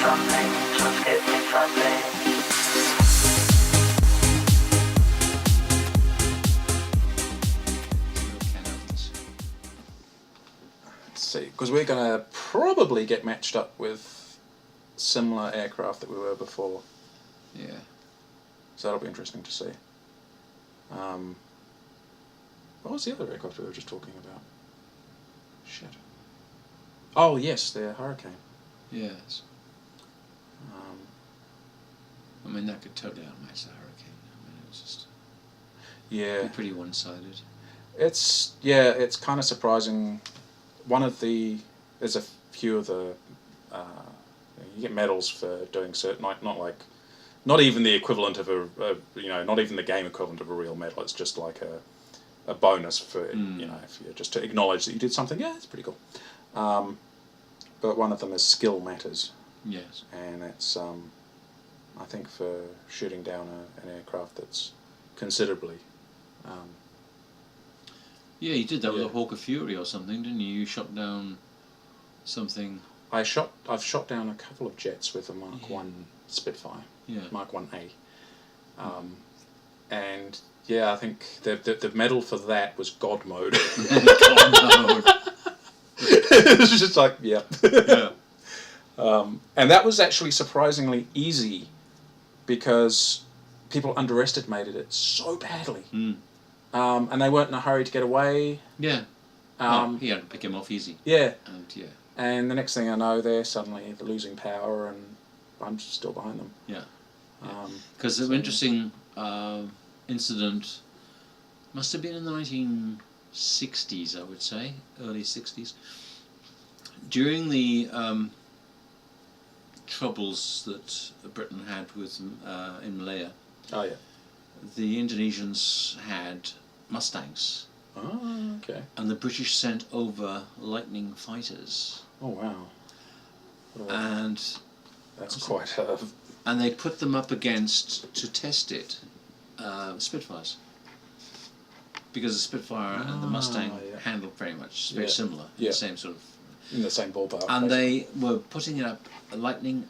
something, just give me something. Let's see, because we're going to probably get matched up with similar aircraft that we were before. Yeah. So that'll be interesting to see. What was the other aircraft we were just talking about? Shit. Oh yes, the Hurricane. Yes. I mean, that could totally outmatch the Hurricane. I mean, it's just Yeah. pretty one-sided. It's kind of surprising. There's a few of the, you get medals for doing certain, not even the equivalent of not even the game equivalent of a real medal. It's just like a bonus for, if you just to acknowledge that you did something. Yeah, it's pretty cool. But one of them is skill matters. Yes. And it's, I think for shooting down an aircraft that's considerably. Yeah, you did that with a Hawker Fury or something, didn't you? You shot down something. I've shot down a couple of jets with a Mark 1 Spitfire. Yeah. Mark 1A. And yeah, I think the medal for that was God mode. God mode. It was just like, yeah. Yeah. And that was actually surprisingly easy because people underestimated it so badly. And they weren't in a hurry to get away. Yeah. He had to pick him off easy. Yeah. And the next thing I know, they're suddenly losing power and I'm still behind them. Yeah. Because the interesting incident must have been in the 1960s, I would say, early 60s. During the troubles that Britain had with in Malaya, the Indonesians had Mustangs. Oh, okay. And the British sent over Lightning fighters. Oh, wow. And that's quite and they put them up against, to test it, Spitfires. Because the Spitfire and the Mustang handled very much, very similar, the same sort of... In the same ballpark. And they were putting it up, the Lightning,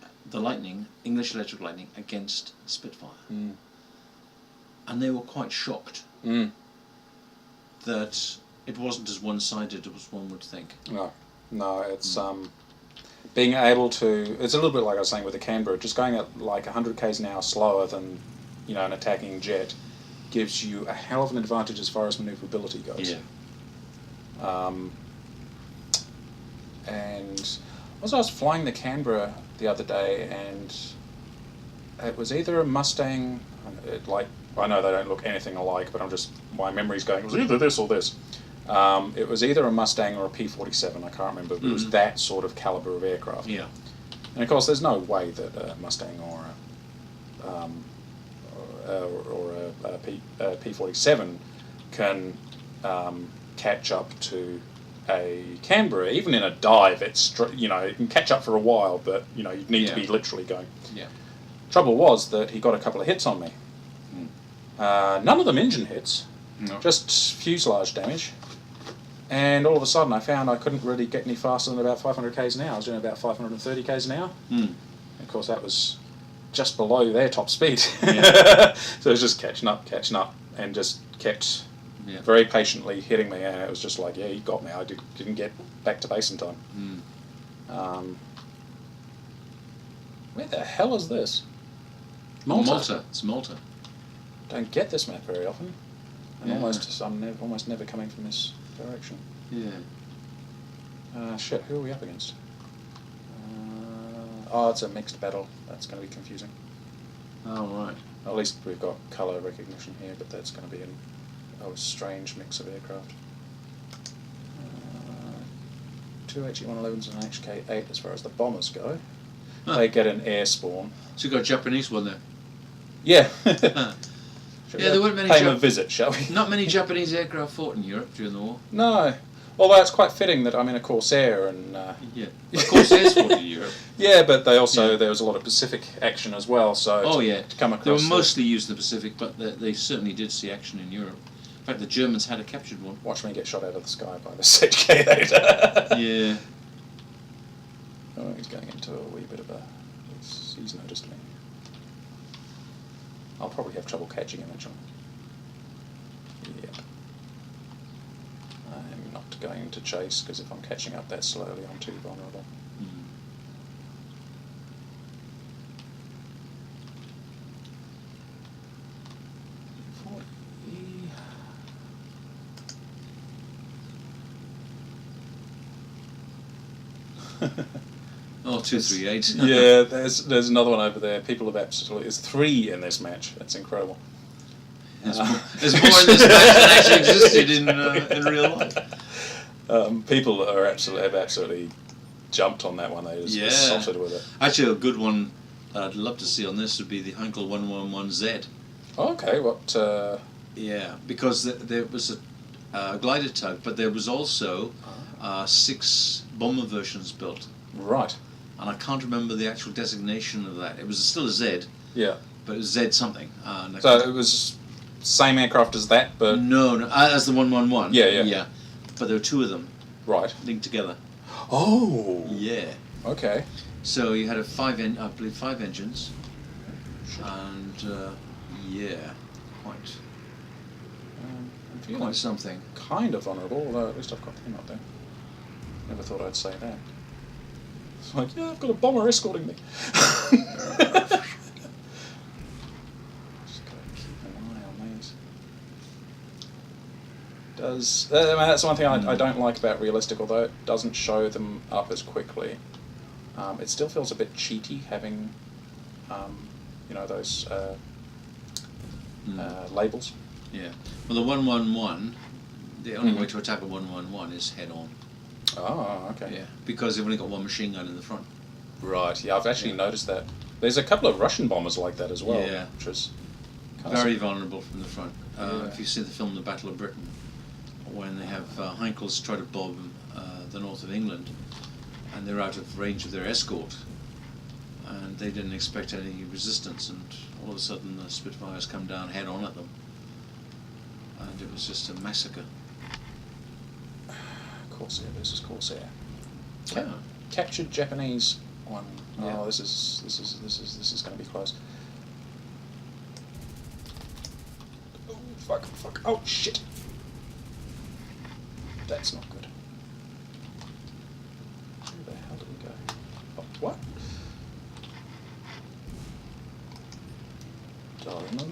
English Electric Lightning, against Spitfire. And they were quite shocked that it wasn't as one-sided as one would think. No, it's being able to. It's a little bit like I was saying with the Canberra. Just going at like 100 k's an hour slower than an attacking jet gives you a hell of an advantage as far as manoeuvrability goes. Yeah. And also I was flying the Canberra the other day, and it was either a Mustang. I know they don't look anything alike, but my memory's going, it was either this or this. It was either a Mustang or a P-47, I can't remember, but it was that sort of caliber of aircraft. Yeah. And of course there's no way that a Mustang or a P-47 can catch up to a Canberra. Even in a dive, it can catch up for a while, but you'd need to be literally going. Yeah. Trouble was that he got a couple of hits on me. None of them engine hits, just fuselage damage. And all of a sudden I found I couldn't really get any faster than about 500 k's an hour. I was doing about 530 k's an hour. And of course that was just below their top speed. So it was just catching up, and just kept very patiently hitting me, and it was just like, he got me. I didn't get back to base in time. Where the hell is this? Malta. It's Malta. Don't get this map very often. I'm almost never coming from this direction. Yeah. Shit, who are we up against? It's a mixed battle. That's going to be confusing. Oh, right. At least we've got colour recognition here, but that's going to be a strange mix of aircraft. Two HE-111s and an HK-8 as far as the bombers go. They get an air spawn. So you've got a Japanese one there? Yeah. There weren't many. Pay them a visit, shall we? Not many Japanese aircraft fought in Europe during the war. No. Although it's quite fitting that I'm in a Corsair and... Of course, there's fought in Europe. Yeah, but there was a lot of Pacific action as well, so to come across... They were mostly used in the Pacific, but they certainly did see action in Europe. In fact, the Germans had a captured one. Watch me get shot out of the sky by this HK-8. Yeah. Oh, he's going into a wee bit of a He's noticed me. I'll probably have trouble catching him eventually. Yeah. I'm not going to chase, because if I'm catching up that slowly, I'm too vulnerable. Oh, 238. Yeah, there's another one over there. People have absolutely... There's 3 in this match. That's incredible. There's more in this match than actually existed in real life. People have absolutely jumped on that one. They just assaulted with it. Actually, a good one I'd love to see on this would be the Heinkel 111Z. Okay, what... Yeah, because there was a glider tug, but there was also 6 bomber versions built. Right. And I can't remember the actual designation of that. It was still a Z. Yeah. But it was Z something. So it was same aircraft as that, but... No, as the 111. Yeah. But there were 2 of them. Right. Linked together. Oh! Yeah. Okay. So you had 5 engines. And, quite something. Kind of vulnerable, although at least I've got him up there. Never thought I'd say that. It's like, yeah, I've got a bomber escorting me. Just gotta keep an eye on these. That's one thing I don't like about realistic, although it doesn't show them up as quickly. It still feels a bit cheaty having, those labels. Yeah. Well, the 111, the only way to attack a 111 is head on. Oh, okay. Yeah, because they've only got 1 machine gun in the front. Right, yeah, I've actually noticed that. There's a couple of Russian bombers like that as well, Yeah. which is very vulnerable from the front. If you've seen the film The Battle of Britain, when they have Heinkels try to bomb the north of England, and they're out of range of their escort, and they didn't expect any resistance, and all of a sudden the Spitfires come down head on at them, and it was just a massacre. Corsair versus Corsair. Yeah. Captured Japanese one. Yeah. Oh, this is going to be close. Oh fuck! Oh shit! That's not good. Where the hell did we go? Oh, what? Oh, no.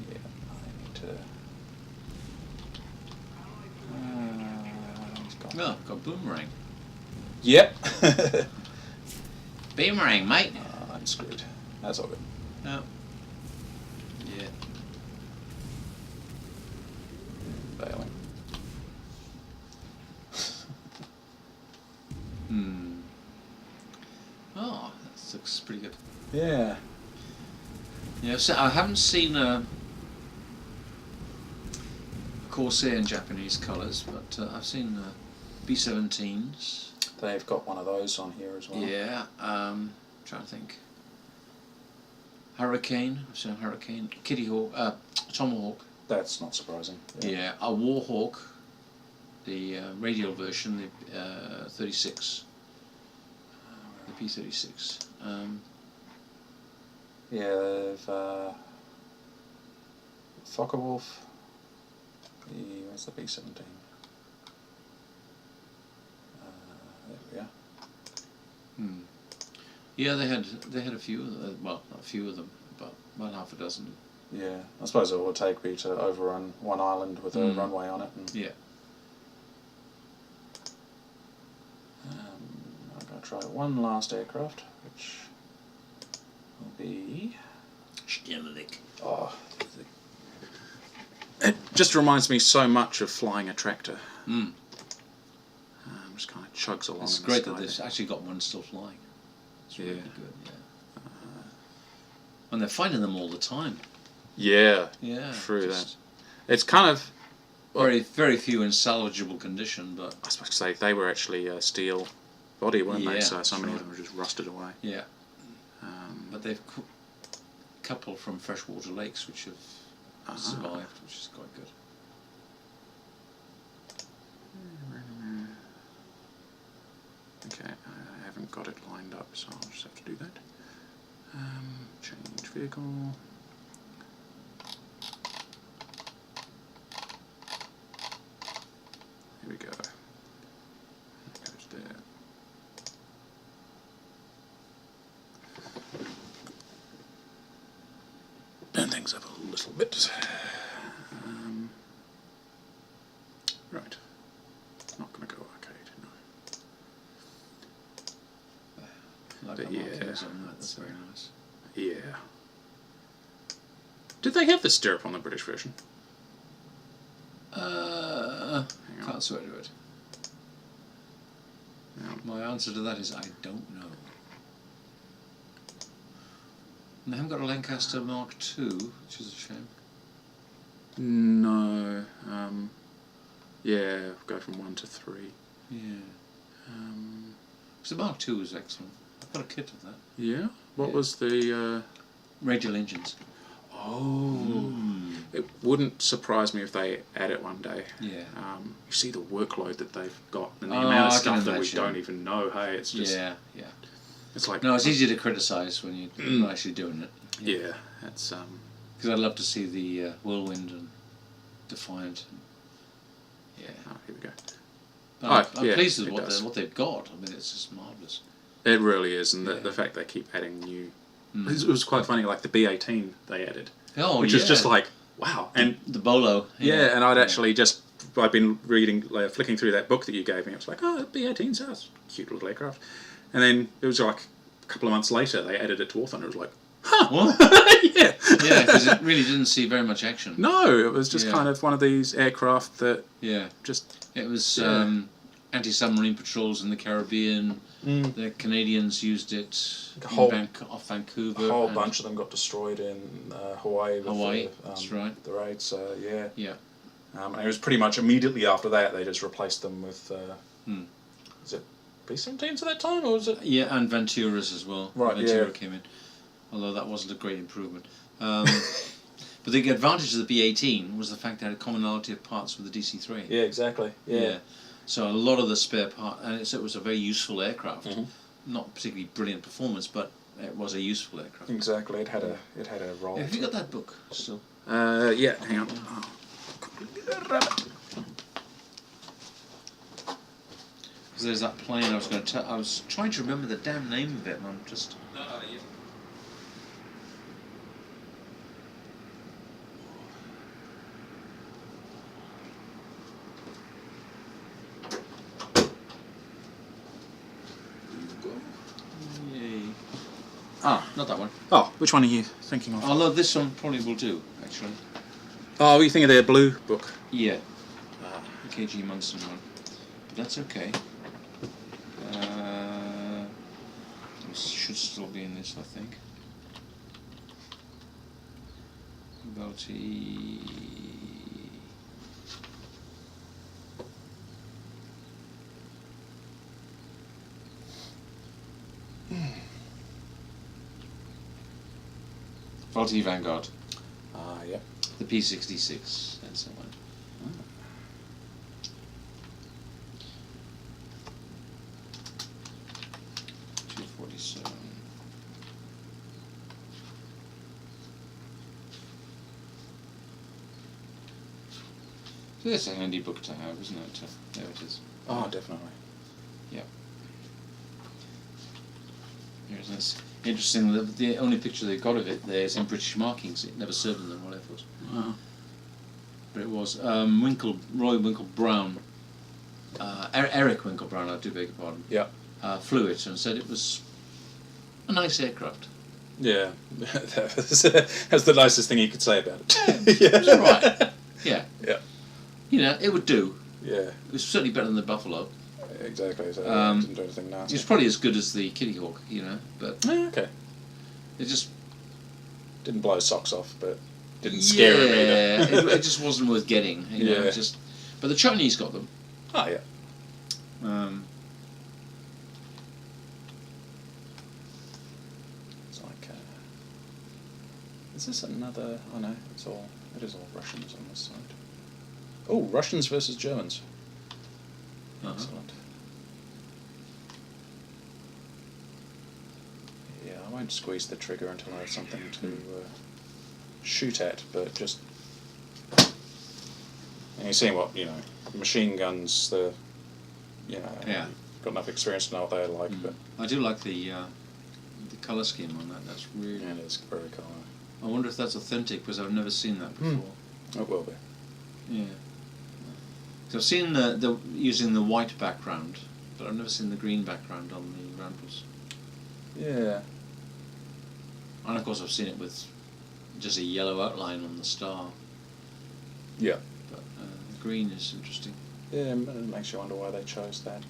Yeah, I need to... he's gone. Oh, got boomerang. Yep. Boomerang, mate. I'm screwed. That's all good. No. Yeah. Bailing. Oh, that looks pretty good. Yeah. Yeah, so I haven't seen a Corsair in Japanese colours, but I've seen B-17s. They've got one of those on here as well. Yeah, trying to think. Hurricane, I've seen a Hurricane. Kitty Hawk, Tomahawk. That's not surprising. Yeah, a Warhawk, the radial version, the 36. The P-36. Yeah, they've Focke-Wulf. Where's the B-17? There we are. Yeah, they had a few. Well, not a few of them, but about half a dozen. Yeah, I suppose it would take me to overrun one island with a runway on it. And Yeah. I'm going to try one last aircraft, which will be... Oh, it just reminds me so much of flying a tractor. Just kind of chugs along. It's great that they've actually got one still flying. It's really good, yeah. And they're finding them all the time. Yeah, Yeah. true that. It's kind of... Very few in salvageable condition, but... I suppose to say they were actually steel body, weren't they? So that's many right. of them were just rusted away. Yeah. But they've a couple from freshwater lakes which have survived, which is quite good. so I'll just have to do that. Change vehicle. Here we go. That goes there. Turn things up a little bit. Right. Not going to go arcade, no. Like But the yeah, markings on that, that's very nice. Yeah. Did they have the stirrup on the British version? Can't swear to it. My answer to that is I don't know. And they haven't got a Lancaster Mark II, which is a shame. No. Yeah, go from 1 to 3. Yeah. Because the Mark II was excellent. I've got a kit of that. Yeah? What Yeah. was the... Radial engines. Oh. It wouldn't surprise me if they add it one day. Yeah. You see the workload that they've got and the Oh, amount of I stuff can that we imagine. don't even know. Hey, it's just... Yeah. It's like... No, it's easy to criticise when you're not actually doing it. Yeah, it's... Because I'd love to see the Whirlwind and Defiant. Yeah. Oh, here we go. But I'm yeah, pleased with it what, does. what they've got. I mean, it's just marvellous. It really is, and Yeah. the fact they keep adding new... It was quite funny, like the B18 they added. Oh, which is just like, wow. And the Bolo. yeah, and I'd actually just... I've been reading, flicking through that book that you gave me. I was like, oh, B18 sounds cute little aircraft. And then it was like a couple of months later, they added it to Warthunder. It was like, huh. What? Yeah. Yeah, because it really didn't see very much action. No, it was just Yeah. kind of one of these aircraft that Yeah. just... It was Yeah. anti-submarine patrols in the Caribbean. The Canadians used it off Vancouver. A whole and bunch of them got destroyed in Hawaii. With Hawaii, the, that's right. The raids, yeah. Yeah. And it was pretty much immediately after that they just replaced them with... Is it B-17s at that time, or was it... Yeah, and Venturas as well. Right, Ventura yeah. came in. Although that wasn't a great improvement. But the advantage of the B-18 was the fact that it had a commonality of parts with the DC-3. Yeah, exactly. Yeah. So a lot of the spare part, and it was a very useful aircraft. Mhm. Not particularly brilliant performance, but it was a useful aircraft. Exactly. It had a role. Have you got that book still? Yeah. Hang on. Oh. Because there's that plane I was going to tell. I was trying to remember the damn name of it, and I'm just. Yay. Ah, not that one. Oh, which one are you thinking of? Although this one probably will do, actually. Oh, you think of their blue book? Yeah. The KG Munson one. But that's okay. This should still be in this, I think. Belty. Belty Vanguard. Yeah. The P66 and so on. 247. So that's a handy book to have, isn't it? There it is. Oh, definitely. Yeah. Here's this. Interesting, the only picture they got of it there is in British markings. It never served in the Royal Air Force. But it was Roy Winkle Brown, Eric Winkle Brown, I do beg your pardon, Yeah. flew it and said it was a nice aircraft. Yeah. That's the nicest thing you could say about it. It was alright. Yeah. Yeah. You know, it would do. Yeah. It was certainly better than the Buffalo. Exactly. So it didn't do anything nasty. It's probably as good as the Kitty Hawk, you know, but Okay. it just... Didn't blow socks off, but didn't scare him either. it just wasn't worth getting, you know, Yeah. just... But the Chinese got them. Oh, yeah. It's like... is this another... Oh, no. It is all Russians on this side. Oh, Russians versus Germans. Excellent. won't squeeze the trigger until I have something to shoot at, but just... And you see what, machine guns, got enough experience to know what they're like, but... I do like the colour scheme on that, that's really... Yeah, it is very cool. I wonder if that's authentic, because I've never seen that before. It will be. Yeah. So I've seen the using the white background, but I've never seen the green background on the Randalls. Yeah. And of course I've seen it with just a yellow outline on the star. Yeah. But the green is interesting. Yeah, it makes you wonder why they chose that.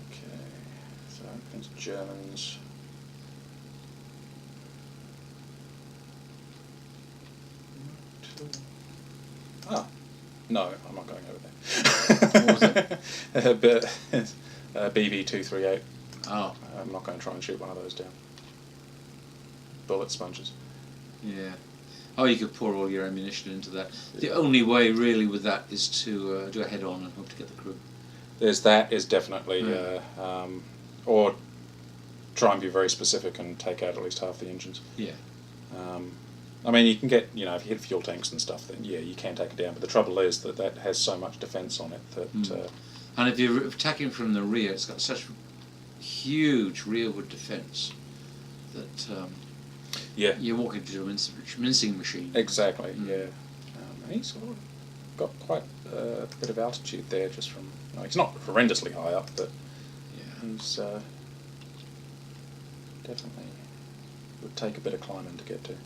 Okay, so against Germans. No, I'm not going over there. What was it? BB-238. Oh. I'm not going to try and shoot one of those down. Bullet sponges. Yeah. Oh, you could pour all your ammunition into that. The only way, really, with that is to do a head-on and hope to get the crew. There's that is definitely, or try and be very specific and take out at least half the engines. Yeah. I mean, you can get, if you hit fuel tanks and stuff, then yeah, you can take it down. But the trouble is that has so much defence on it that... and if you're attacking from the rear, it's got such huge rearward defence that you're walking into a mincing machine. Exactly, yeah. And he's got quite a bit of altitude there just from... he's not horrendously high up, but he's definitely would take a bit of climbing to get to.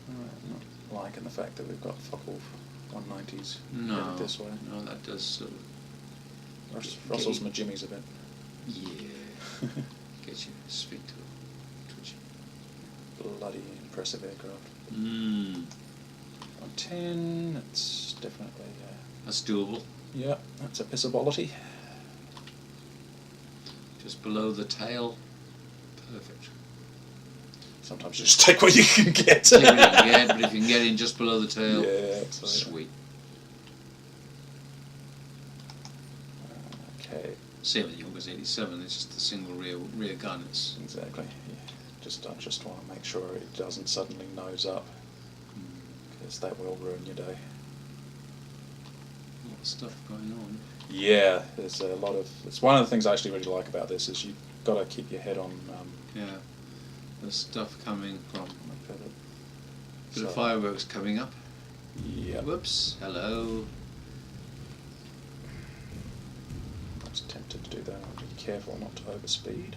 I'm not liking the fact that we've got Focke 190s headed this way. No, that does sort of... Russell's my jimmies a bit. Yeah. Get you speak to it. Twitchy. Bloody impressive aircraft. 110, it's definitely... That's doable. Yeah, that's a pissabolity. Just below the tail. Perfect. Sometimes you just take what you can get. Take what you can get, but if you can get in just below the tail, absolutely. Sweet. Okay. Same with the August 87, it's just the single rear gun. It's exactly. Yeah. I just want to make sure it doesn't suddenly nose up, because that will ruin your day. A lot of stuff going on. Yeah, there's a lot of... It's one of the things I actually really like about this is you've got to keep your head on... There's stuff coming from... Bit of So, fireworks coming up. Yeah. Whoops. Hello. I was tempted to do that. I'll be careful not to overspeed.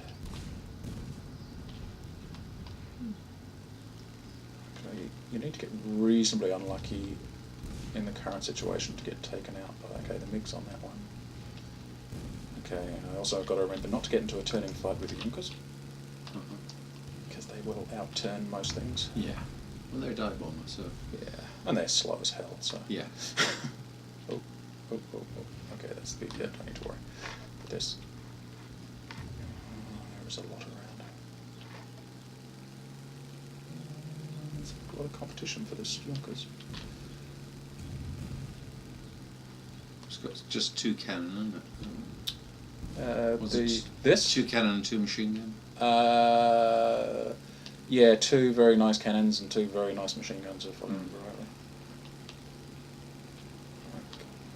Okay, you need to get reasonably unlucky in the current situation to get taken out by... Okay, the MiG's on that one. Okay, and I also got to remember not to get into a turning fight with the Junkers, because they will outturn most things. Yeah. Well, they're a dive bomber, so... Yeah, and they're slow as hell, so... Yeah. Oh. Okay, that's the bit, yeah, don't need to worry. But this... there's a lot around. There's a lot of competition for this Junkers. It's got just 2 cannon, isn't it? This? 2 cannon and 2 machine gun? Yeah, 2 very nice cannons and 2 very nice machine guns, if I remember rightly.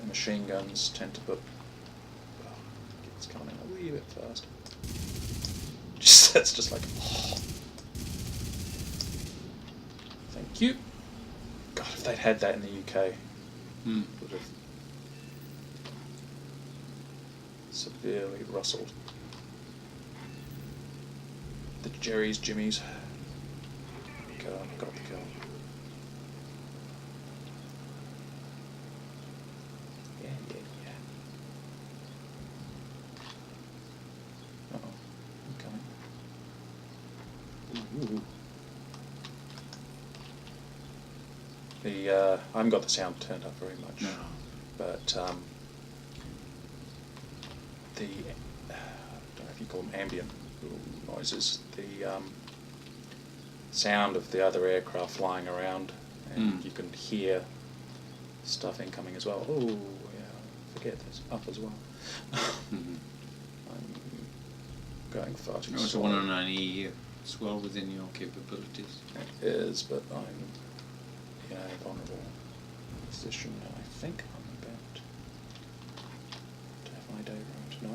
The machine guns tend to put... it's coming in a wee bit fast. That's just like... Oh. Thank you. God, if they'd had that in the UK, would have severely rustled the Jerry's Jimmies. Okay, I've got the kill. Yeah. Uh-oh, I'm coming. Ooh. I haven't got the sound turned up very much. No. But the, I don't know if you call them ambient noises, the sound of the other aircraft flying around, and you can hear stuff incoming as well. Oh, yeah, forget this up as well. I'm going far too slow. It's a 109E here. It's well within your capabilities. It is, but I'm in a vulnerable position, and I think I'm about to have my day right. No?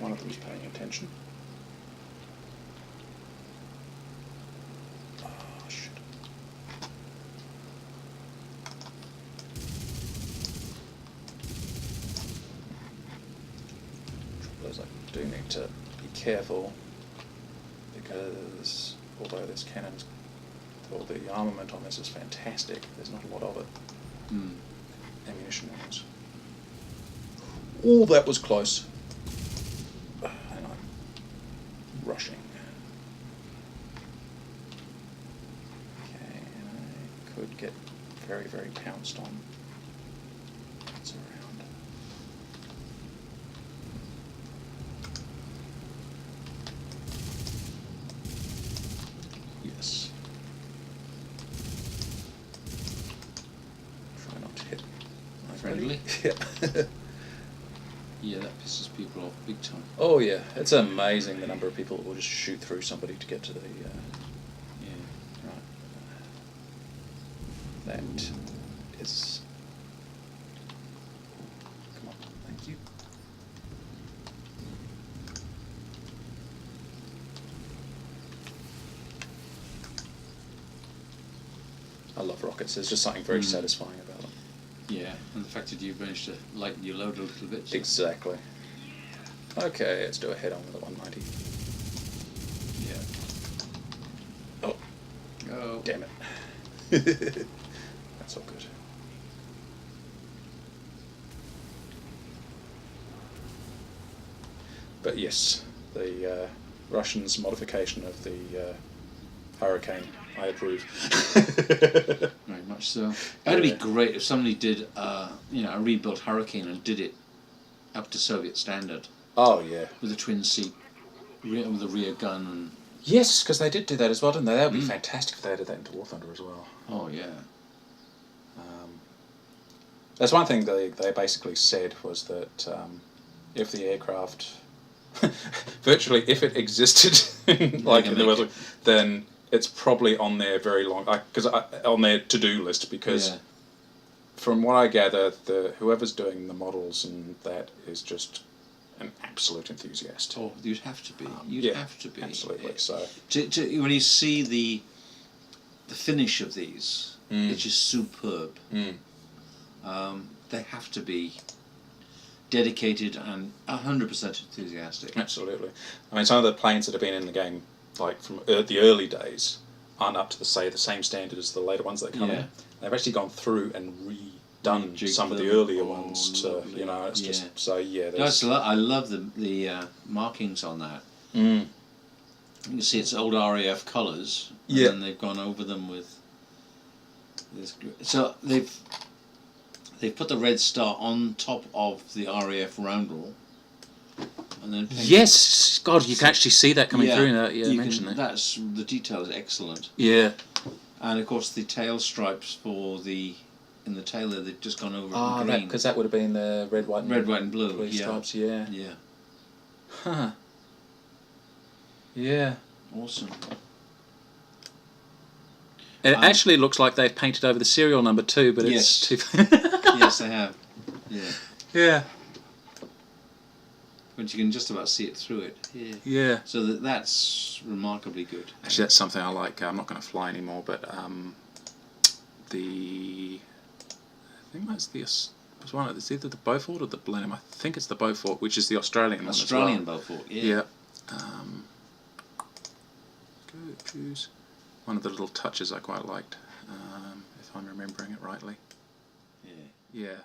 One of them's paying attention. Oh, shit. Trouble is, I do need to be careful, because although this cannon's, or the armament on this is fantastic, there's not a lot of it. Ammunition wise. Oh, that was close. And I'm rushing. Okay, and I could get very, very pounced on. It's around. Yes. Try not to hit my Friendly? Yeah. Yeah, that pisses people off big time. Oh yeah, it's amazing the number of people that will just shoot through somebody to get to the. Yeah. Right. That is. Come on, thank you. I love rockets. There's just something very satisfying about them. Yeah, and the fact that you've managed to lighten your load a little bit. So. Exactly. Okay, let's do a head on with the 190. Yeah. Oh. Oh. Damn it. That's all good. But yes, the Russians' modification of the Hurricane, I approve. Very much so. That'd be great if somebody did, a rebuilt Hurricane and did it up to Soviet standard. Oh yeah. With a twin seat, with a rear gun and. Yes, because they did do that as well, didn't they? That would be fantastic if they added that into Warthunder as well. Oh yeah. That's one thing they basically said was that if the aircraft, virtually if it existed, like in the weather, then it's probably on their very long, on their to-do list, because from what I gather, whoever's doing the models and that is just an absolute enthusiast. Oh, you'd have to be. You'd have to be. Absolutely. So when you see the finish of these, it's just superb. They have to be dedicated and 100% enthusiastic. Absolutely. I mean, some of the planes that have been in the game, like from the early days, aren't up to the same standard as the later ones that come in. They've actually gone through and redone some of the earlier ones to, it's just so I love the markings on that. You can see it's old RAF colours, and then they've gone over them with this. So they've put the red star on top of the RAF roundel, and then yes, God, you can actually see that coming through. Now, you mentioned that. That's the detail is excellent. Yeah, and of course the tail stripes in the tail there, they've just gone over in green. Because that would have been the red, white, and blue stripes. Yeah. Yeah. Huh. Yeah. Awesome. It actually looks like they've painted over the serial number too, but it's too. Yes, they have. Yeah. Yeah. But you can just about see it through it. Yeah. Yeah. So that's remarkably good. Actually, that's something I like. I'm not going to fly anymore, but I think that's it's either the Beaufort or the Blenheim. I think it's the Beaufort, which is the Australian one as well. Australian Beaufort, yeah. Go choose. One of the little touches I quite liked, if I'm remembering it rightly. Yeah. Yeah.